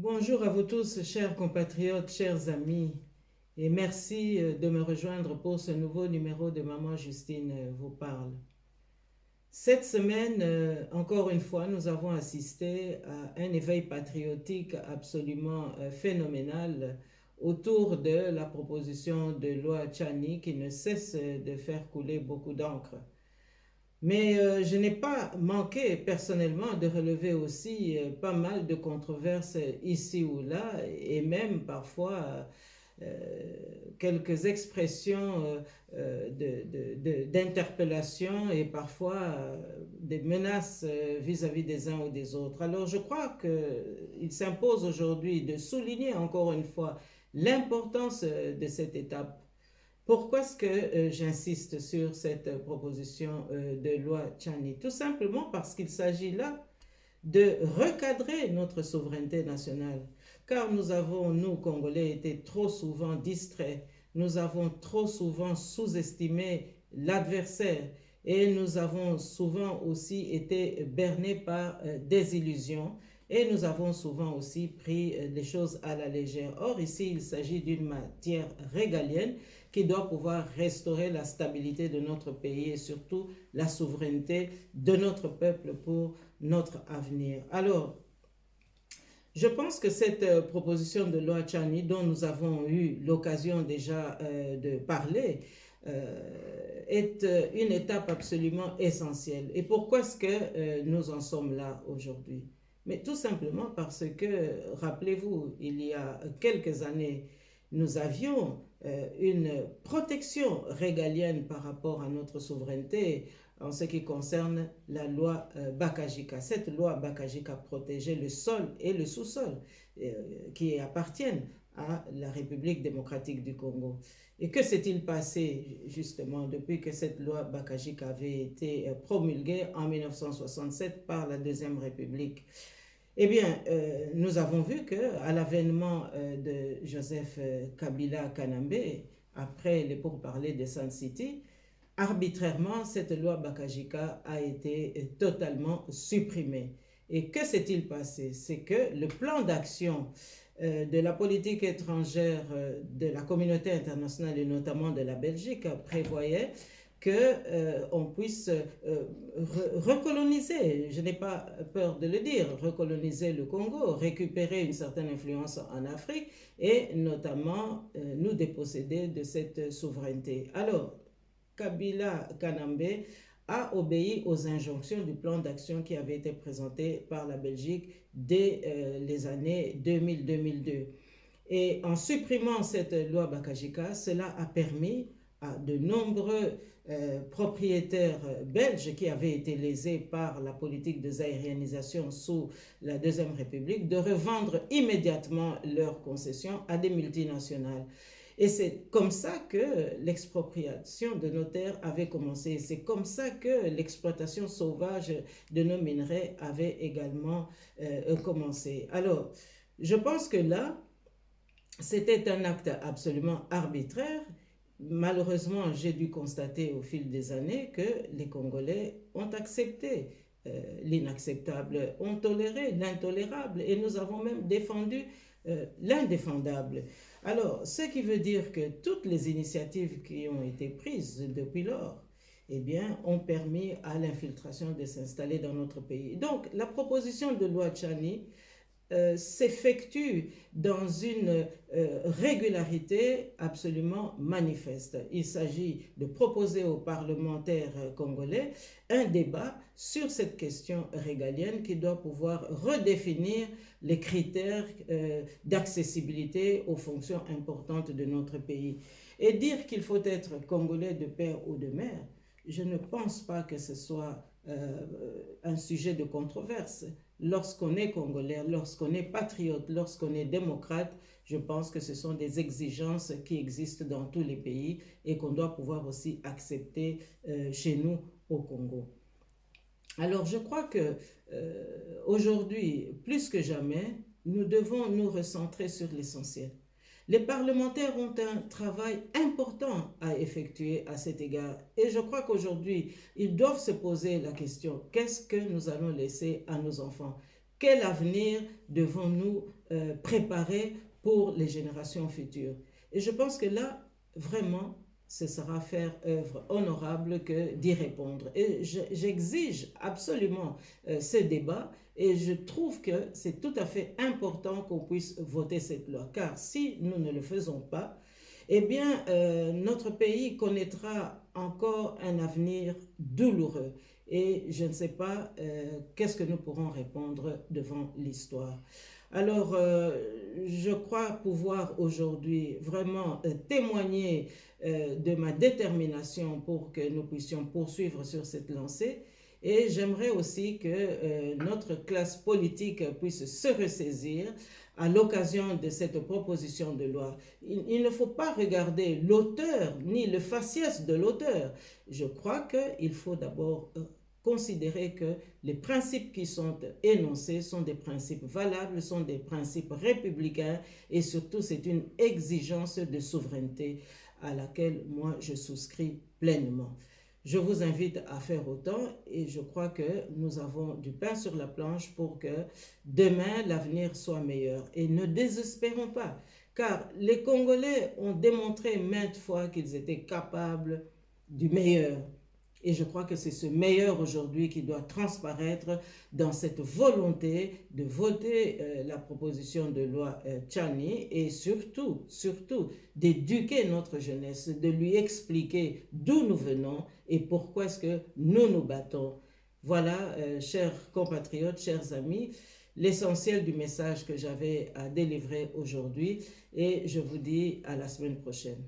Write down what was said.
Bonjour à vous tous, chers compatriotes, chers amis, et merci de me rejoindre pour ce nouveau numéro de Maman Justine vous parle. Cette semaine, encore une fois, nous avons assisté à un éveil patriotique absolument phénoménal autour de la proposition de loi Chani qui ne cesse de faire couler beaucoup d'encre. Mais je n'ai pas manqué personnellement de relever aussi pas mal de controverses ici ou là, et même parfois quelques expressions d'interpellation et parfois des menaces vis-à-vis des uns ou des autres. Alors je crois qu'il s'impose aujourd'hui de souligner encore une fois l'importance de cette étape. Pourquoi est-ce que j'insiste sur cette proposition de loi Chani? Tout simplement parce qu'il s'agit là de recadrer notre souveraineté nationale. Car nous avons, nous, Congolais, été trop souvent distraits. Nous avons trop souvent sous-estimé l'adversaire et nous avons souvent aussi été bernés par des illusions et nous avons souvent aussi pris les choses à la légère. Or, ici, il s'agit d'une matière régalienne qui doit pouvoir restaurer la stabilité de notre pays et surtout la souveraineté de notre peuple pour notre avenir. Alors, je pense que cette proposition de loi Chani, dont nous avons eu l'occasion déjà de parler, est une étape absolument essentielle. Et pourquoi est-ce que nous en sommes là aujourd'hui? Mais tout simplement parce que, rappelez-vous, il y a quelques années, nous avions une protection régalienne par rapport à notre souveraineté en ce qui concerne la loi Bakajika. Cette loi Bakajika protégeait le sol et le sous-sol qui appartiennent à la République démocratique du Congo. Et que s'est-il passé justement depuis que cette loi Bakajika avait été promulguée en 1967 par la Deuxième République? Eh bien, nous avons vu qu'à l'avènement de Joseph Kabila Kanambe, après les pourparlers de Sun City, arbitrairement, cette loi Bakajika a été totalement supprimée. Et que s'est-il passé? C'est que le plan d'action de la politique étrangère de la communauté internationale et notamment de la Belgique prévoyait qu'on puisse recoloniser, je n'ai pas peur de le dire, recoloniser le Congo, récupérer une certaine influence en Afrique et notamment nous déposséder de cette souveraineté. Alors, Kabila Kanambe a obéi aux injonctions du plan d'action qui avait été présenté par la Belgique dès les années 2000-2002. Et en supprimant cette loi Bakajika, cela a permis à de nombreux propriétaires belges qui avaient été lésés par la politique de zaïrianisation sous la Deuxième République de revendre immédiatement leurs concessions à des multinationales. Et c'est comme ça que l'expropriation de nos terres avait commencé. C'est comme ça que l'exploitation sauvage de nos minerais avait également commencé. Alors, je pense que là, c'était un acte absolument arbitraire. Malheureusement, j'ai dû constater au fil des années que les Congolais ont accepté l'inacceptable, ont toléré l'intolérable et nous avons même défendu l'indéfendable. Alors, ce qui veut dire que toutes les initiatives qui ont été prises depuis lors, eh bien, ont permis à l'infiltration de s'installer dans notre pays. Donc, la proposition de loi Chani s'effectue dans une régularité absolument manifeste. Il s'agit de proposer aux parlementaires congolais un débat sur cette question régalienne qui doit pouvoir redéfinir les critères d'accessibilité aux fonctions importantes de notre pays. Et dire qu'il faut être congolais de père ou de mère, je ne pense pas que ce soit un sujet de controverse. Lorsqu'on est congolais, lorsqu'on est patriote, lorsqu'on est démocrate, je pense que ce sont des exigences qui existent dans tous les pays et qu'on doit pouvoir aussi accepter chez nous au Congo. Alors je crois que aujourd'hui, plus que jamais, nous devons nous recentrer sur l'essentiel. Les parlementaires ont un travail important à effectuer à cet égard. Et je crois qu'aujourd'hui, ils doivent se poser la question, qu'est-ce que nous allons laisser à nos enfants? quel avenir devons-nous préparer pour les générations futures. Et je pense que là, vraiment, ce sera faire œuvre honorable que d'y répondre. Et j'exige absolument ce débat et je trouve que c'est tout à fait important qu'on puisse voter cette loi. Car si nous ne le faisons pas, eh bien, notre pays connaîtra encore un avenir douloureux. Et je ne sais pas qu'est-ce que nous pourrons répondre devant l'histoire. Alors, je crois pouvoir aujourd'hui vraiment témoigner de ma détermination pour que nous puissions poursuivre sur cette lancée. Et j'aimerais aussi que notre classe politique puisse se ressaisir à l'occasion de cette proposition de loi. Il ne faut pas regarder l'auteur ni le faciès de l'auteur. Je crois qu'il faut d'abord considérer que les principes qui sont énoncés sont des principes valables, sont des principes républicains et surtout c'est une exigence de souveraineté à laquelle moi je souscris pleinement. Je vous invite à faire autant et je crois que nous avons du pain sur la planche pour que demain l'avenir soit meilleur. Et ne désespérons pas, car les Congolais ont démontré maintes fois qu'ils étaient capables du meilleur. Et je crois que c'est ce meilleur aujourd'hui qui doit transparaître dans cette volonté de voter la proposition de loi Tchani et surtout d'éduquer notre jeunesse, de lui expliquer d'où nous venons et pourquoi est-ce que nous nous battons. Voilà, chers compatriotes, chers amis, l'essentiel du message que j'avais à délivrer aujourd'hui et je vous dis à la semaine prochaine.